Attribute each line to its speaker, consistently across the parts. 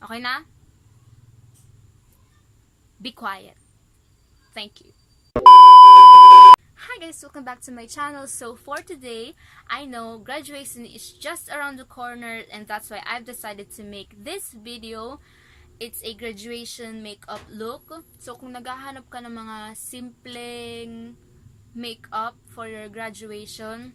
Speaker 1: Okay na? Be quiet. Thank you. Hi guys, welcome back to my channel. So for today, I know graduation is just around the corner and that's why I've decided to make this video. It's a graduation makeup look. So kung naghahanap ka ng mga simpleng makeup for your graduation,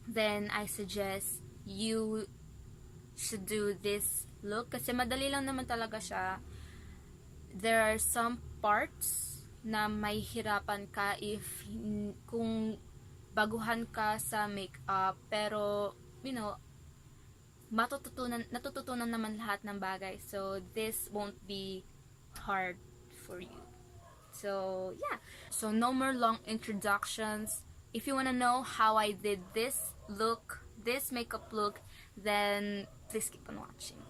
Speaker 1: then I suggest you should do this look. Kasi madali lang naman talaga siya. There are some parts na may hirapan ka kung baguhan ka sa makeup, pero you know, natututunan naman lahat ng bagay, so this won't be hard for you. So yeah, so no more long introductions. If you wanna know how I did this look, this makeup look, then please keep on watching.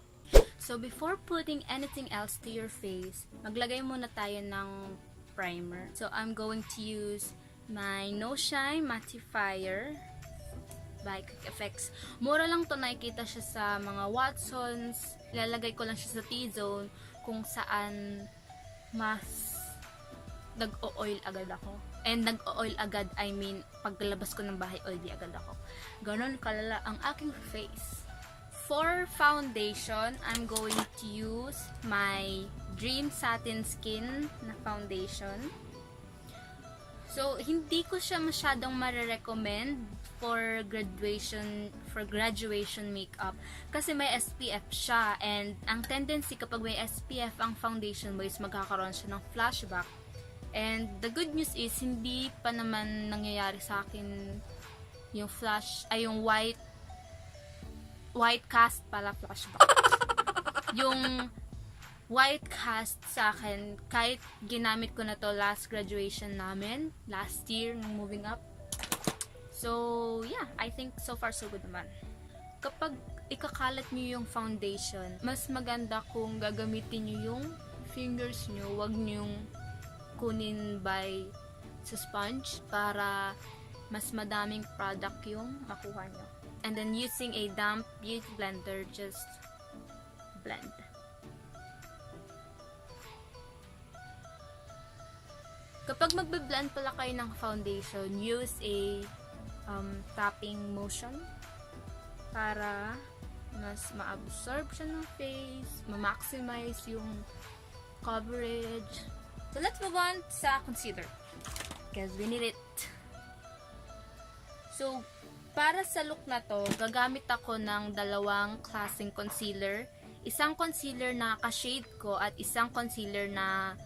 Speaker 1: So before putting anything else to your face, maglagay muna tayo ng primer. So I'm going to use my No Shine Mattifier by Quick Effects. Mura lang to, nakikita siya sa mga Watsons. Ilalagay ko lang siya sa T-zone kung saan mas nag-o-oil agad ako. And nag-o-oil agad, I mean, paglabas ko ng bahay, oily agad ako. Ganon kalala ang aking face. For foundation, I'm going to use my Dream Satin Skin na foundation. So, hindi ko siya masyadong marirecommend for graduation makeup kasi may SPF siya, and ang tendency kapag may SPF ang foundation mo is magkakaroon siya ng flashback. And the good news is hindi pa naman nangyayari sa akin yung yung white cast pala, flashback. Yung white cast sa akin, kahit ginamit ko na to last graduation namin, last year, nung moving up. So, yeah, I think so far so good naman. Kapag ikakalat nyo yung foundation, mas maganda kung gagamitin nyo yung fingers nyo, wag nyo kunin by sa sponge para mas madaming product yung makuha nyo. And then using a damp beauty blender, just blend. Kapag magbe-blend pala kayo ng foundation, use a tapping motion para mas ma-absorb siya ng face, ma-maximize yung coverage. So let's move on sa concealer because we need it. So para sa look na to, gagamit ako ng dalawang klaseng concealer. Isang concealer na ka-shade ko at isang concealer na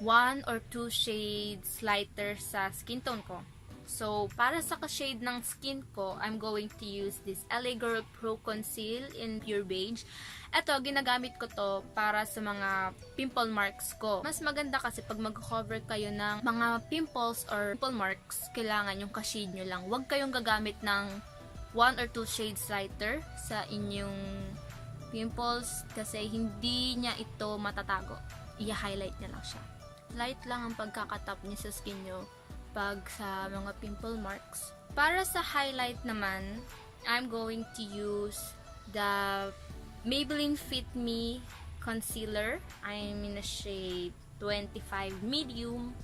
Speaker 1: 1 or 2 shades lighter sa skin tone ko. So, para sa ka-shade ng skin ko, I'm going to use this LA Girl Pro Conceal in Pure Beige. Ito, ginagamit ko to para sa mga pimple marks ko. Mas maganda kasi pag mag-cover kayo ng mga pimples or pimple marks, kailangan yung ka-shade nyo lang. Huwag kayong gagamit ng 1 or 2 shades lighter sa inyong pimples kasi hindi niya ito matatago. I-highlight niya lang siya. Light lang ang pagkakatap niya sa skin nyo pag sa mga pimple marks. Para sa highlight naman, I'm going to use the Maybelline Fit Me Concealer. I'm in a shade 25 medium.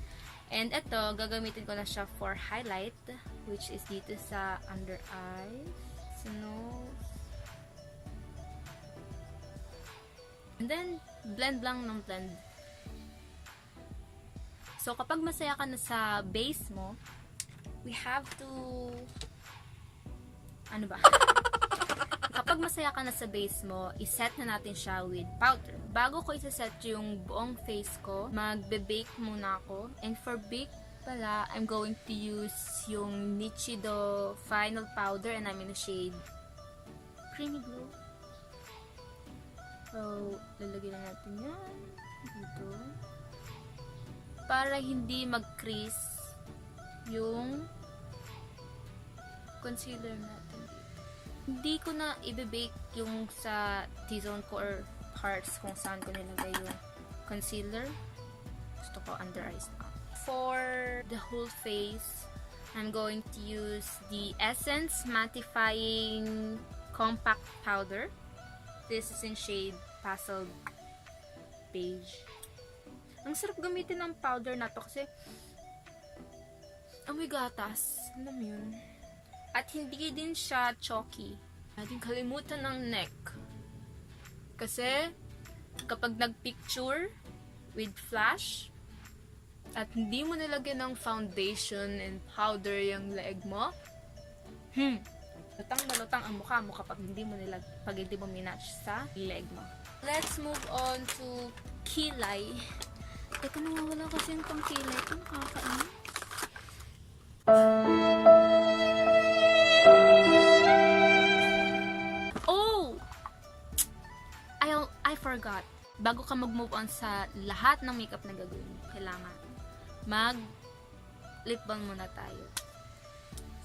Speaker 1: And ito, gagamitin ko na siya for highlight, which is dito sa under eyes, sa nose. And then, blend lang ng blend. So, kapag masaya ka na sa base mo, we have to... Ano ba? Kapag masaya ka na sa base mo, iset na natin siya with powder. Bago ko isa-set yung buong face ko, magbe-bake muna ako. And for bake pala, I'm going to use yung Nichido Final Powder and I'm in the shade Creamy Glow. So, lalagyan na natin yan dito. Para hindi mag-crease yung concealer natin dito. Hindi ko na i-bake yung sa T-zone ko or parts kung saan ko nilagay yung concealer. Gusto ko under eyes na. For the whole face, I'm going to use the Essence Mattifying Compact Powder. This is in shade Pastel beige. Ang sarap gamitin ng powder na to kasi amoy gatas. Alam mo yun? At hindi din siya chalky. Natin kalimutan ng neck. Kasi kapag nagpicture with flash at hindi mo nilagyan ng foundation and powder yung leg mo, lutang na lutang ang mukha mo kapag hindi mo minatch sa leg mo. Let's move on to kilay. Teka, nawawala kasi yung pang kilay. Ito nakakainis. Oh! I forgot. Bago ka mag-move on sa lahat ng makeup na gagawin, kailangan mag-lip balm muna tayo.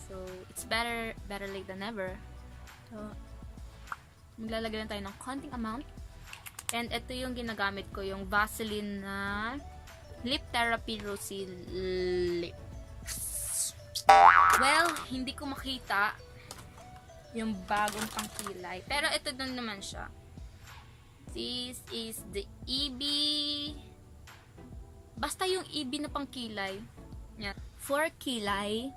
Speaker 1: So, it's better late than never. So, maglalagay lang tayo ng konting amount. And ito yung ginagamit ko, yung Vaseline na Lip Therapy Rosy Lips. Well, hindi ko makita yung bagong pangkilay. Pero ito din naman siya. This is the EB. Basta yung EB na pangkilay. Yeah. For kilay,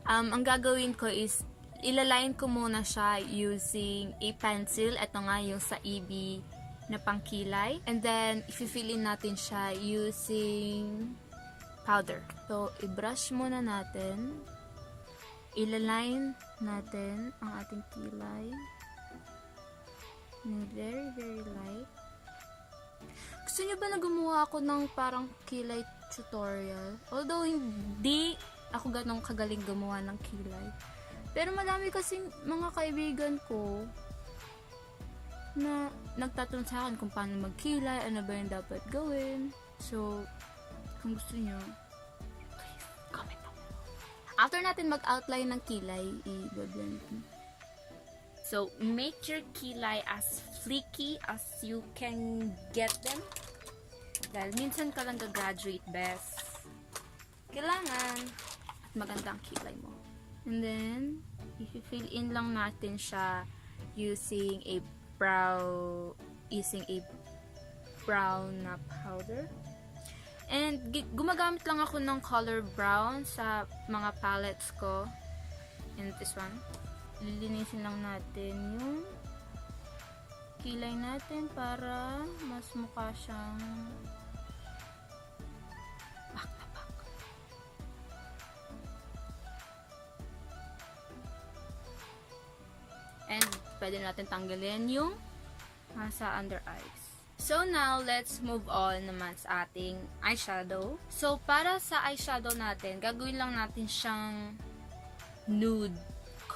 Speaker 1: ang gagawin ko is ilaline ko muna siya using a pencil. Ito nga yung sa EB na pangkilay. And then, i-fill-in natin siya using powder. So, i-brush muna natin. Ilaline natin ang ating kilay. Very, very light. Gusto nyo ba na gumawa ako ng parang kilay tutorial? Although, hindi ako ganong kagaling gumawa ng kilay. Pero madami kasi mga kaibigan ko na nagtatanong sa akin kung paano magkilay, ano ba yung dapat gawin. So, kung gusto nyo, please, comment down below. After natin mag-outline ng kilay, i-blend. So, make your kilay as fleeky as you can get them. Dahil minsan ka lang gagraduate, best. Kailangan at maganda ang kilay mo. And then, i-fill in lang natin siya using a brown na powder. And gumagamit lang ako ng color brown sa mga palettes ko. And this one. Lilinisin lang natin yung kilay natin para mas mukha siyang back na back. And pwede natin tanggalin yung sa under eyes. So now, let's move on naman sa ating eyeshadow. So, para sa eyeshadow natin, gagawin lang natin siyang nude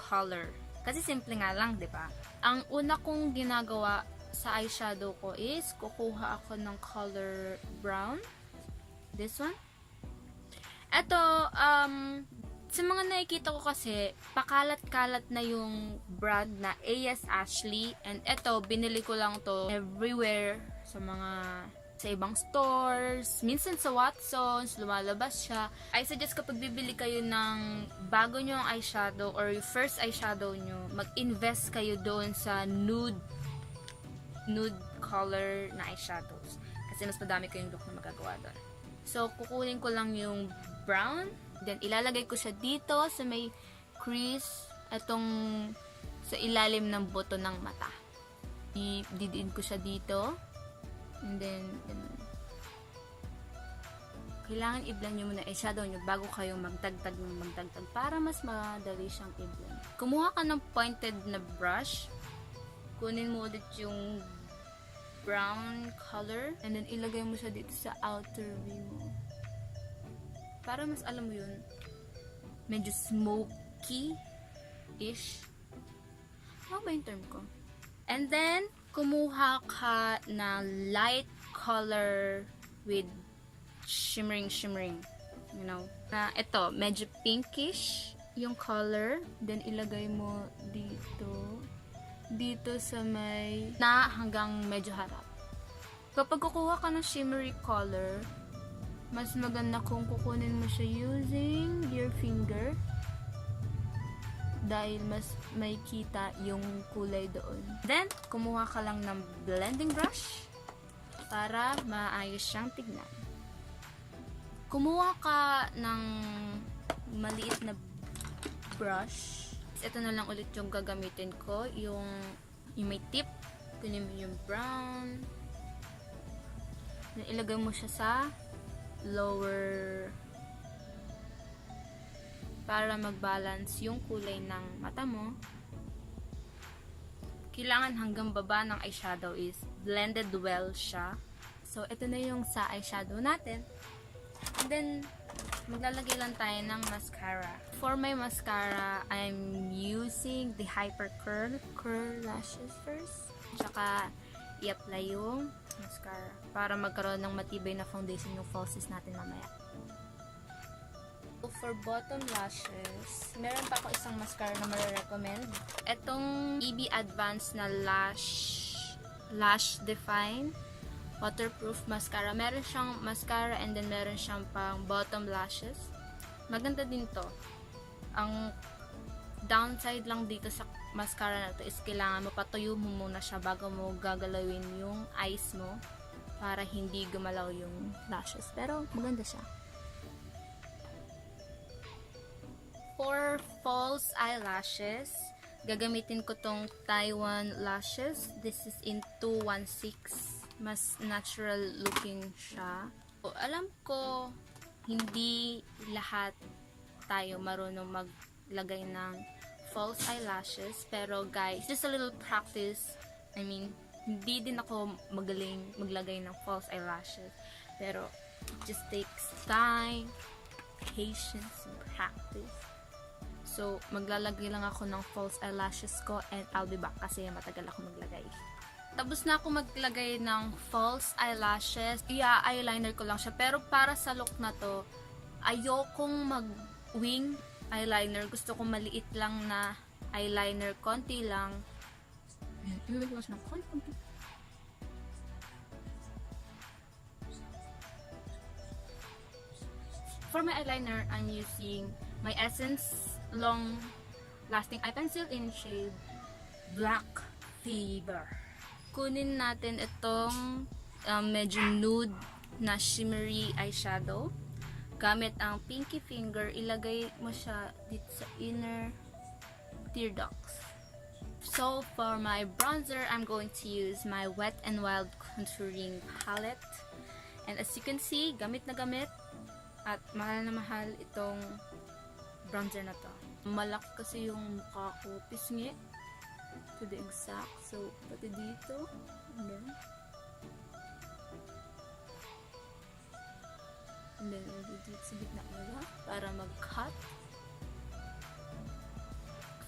Speaker 1: color. Kasi simple nga lang, di ba? Ang una kong ginagawa sa eyeshadow ko is, kukuha ako ng color brown. This one. Ito, sa mga nakikita ko kasi, pakalat-kalat na yung brand na A.S. Ashley. And ito, binili ko lang to everywhere sa ibang stores. Minsan sa Watsons, lumalabas siya. I suggest kapag bibili kayo ng bago nyo ang eyeshadow or yung first eyeshadow nyo, mag-invest kayo doon sa nude color na eyeshadows. Kasi mas madami kayong look na magagawa doon. So, kukunin ko lang yung brown. Then, ilalagay ko siya dito sa may crease, itong sa ilalim ng buto ng mata. Didiin ko siya dito. And then, kailangan i-blend nyo muna eyeshadow nyo bago kayo magdagdag para mas madali siyang i-blend. Kumuha ka ng pointed na brush. Kunin mo ulit yung brown color. And then, ilagay mo siya dito sa outer V mo. Para mas alam mo yun, medyo smoky-ish. Ano ba yung term ko? And then, kumuha ka na light color with shimmering. You know? Na ito, medyo pinkish yung color. Then, ilagay mo dito sa may na hanggang medyo harap. Kapag kukuha ka ng shimmery color, mas maganda kung kukunin mo siya using your finger dahil mas may kita yung kulay doon. Then, kumuha ka lang ng blending brush. para maayos siyang tignan. Kumuha ka ng maliit na brush. Ito na lang ulit yung gagamitin ko, yung may tip. Kunin mo yung brown. Then ilagay mo siya sa lower para mag-balance yung kulay ng mata mo. Kailangan hanggang baba ng eyeshadow is blended well siya. So, ito na yung sa eyeshadow natin. And then, maglalagay lang tayo ng mascara. For my mascara, I'm using the Hyper Curl Lashes first. Tsaka, i-apply yung mascara para magkaroon ng matibay na foundation yung falsies natin mamaya. For bottom lashes, meron pa ako isang mascara na marirecommend. Itong EB Advanced na Lash Define Waterproof Mascara. Meron siyang mascara and then meron siyang pang bottom lashes. Maganda din to. Ang downside lang dito sa mascara na to is kailangan mo patuyo mo muna siya bago mo gagalawin yung eyes mo para hindi gumalaw yung lashes. Pero maganda siya. For false eyelashes, gagamitin ko tong Taiwan lashes. This is in 216. Mas natural looking siya. So, alam ko, hindi lahat tayo marunong maglagay ng false eyelashes. Pero guys, just a little practice. I mean, hindi din ako magaling maglagay ng false eyelashes. Pero, it just takes time, patience, and practice. So, maglalagay lang ako ng false eyelashes ko and I'll be back kasi matagal ako maglagay. Tapos na ako maglagay ng false eyelashes. Eyeliner ko lang siya. Pero para sa look na to, ayokong mag-wing eyeliner. Gusto kong maliit lang na eyeliner. Konti lang. Ayan, ko siya ng konti. For my eyeliner, I'm using my Essence Long Lasting Eye Pencil in shade Black Fever. Kunin natin itong medyo nude na shimmery eyeshadow. Gamit ang pinky finger, ilagay mo siya dito sa inner tear ducts. So, for my bronzer, I'm going to use my Wet n Wild Contouring Palette. And as you can see, gamit na gamit. At mahal na mahal itong bronzer na to. Malaki kasi yung mukha ko. Pisngi. To the exact. So, pati dito. And then, dito sa gitna nila. Para mag-cut.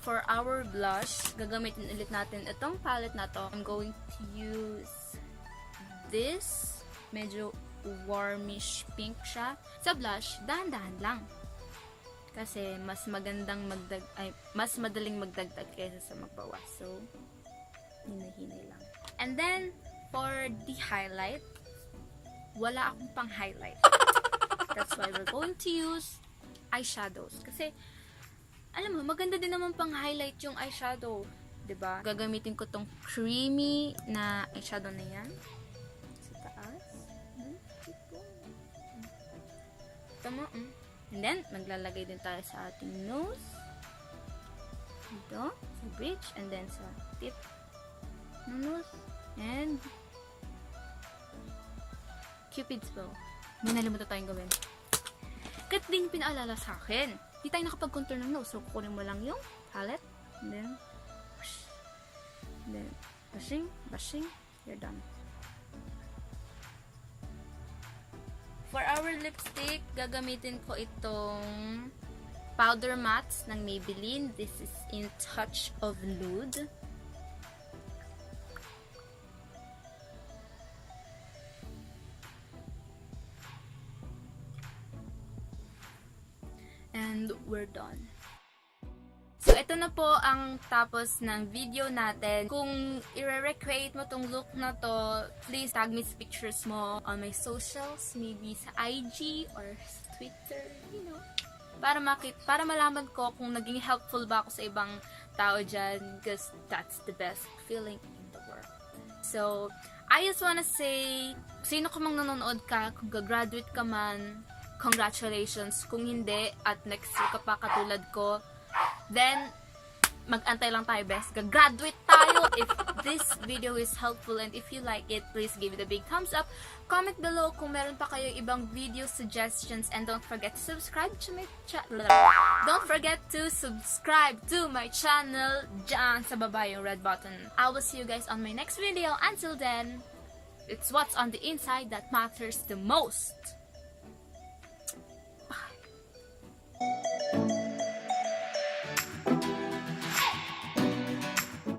Speaker 1: For our blush, gagamitin ulit natin itong palette na to. I'm going to use this. Medyo warmish pink siya. Sa blush, dahan-dahan lang. Kasi mas magandang mas madaling magdagdag kaysa sa magbawas. So, hinay-hinay lang. And then, for the highlight, wala akong pang highlight. That's why we're going to use eyeshadows. Kasi, alam mo, maganda din naman pang highlight yung eyeshadow. 'Di ba? Gagamitin ko tong creamy na eyeshadow na yan. Sa taas. Tama, And then, maglalagay din tayo sa ating nose. Dito, sa bridge, and then sa tip ng nose. And Cupid's bow. May nalimutan tayong gawin. Kat din pinaalala sa akin. Di tayo nakapag-contour ng nose. So, kukunin mo lang yung palette. And then, whoosh. And then, brushing, brushing. You're done. For our lipstick, gagamitin ko itong powder mattes ng Maybelline. This is in Touch of Nude. And we're done. So, ito na po ang tapos ng video natin. Kung i-recreate mo tong look na to, please tag me sa pictures mo on my socials, maybe sa IG or sa Twitter, you know. Para malaman ko kung naging helpful ba ako sa ibang tao dyan, because that's the best feeling in the world. So, I just wanna say, sino ka mang nanonood ka, kung gagraduate ka man, congratulations. Kung hindi, at next year ka pa katulad ko, then, mag-antay lang tayo, best. Gagraduate tayo! If this video is helpful and if you like it, please give it a big thumbs up. Comment below kung meron pa kayo ibang video suggestions, and don't forget to subscribe to my channel. Don't forget to subscribe to my channel dyan sa baba yung red button. I will see you guys on my next video. Until then, it's what's on the inside that matters the most. Bye.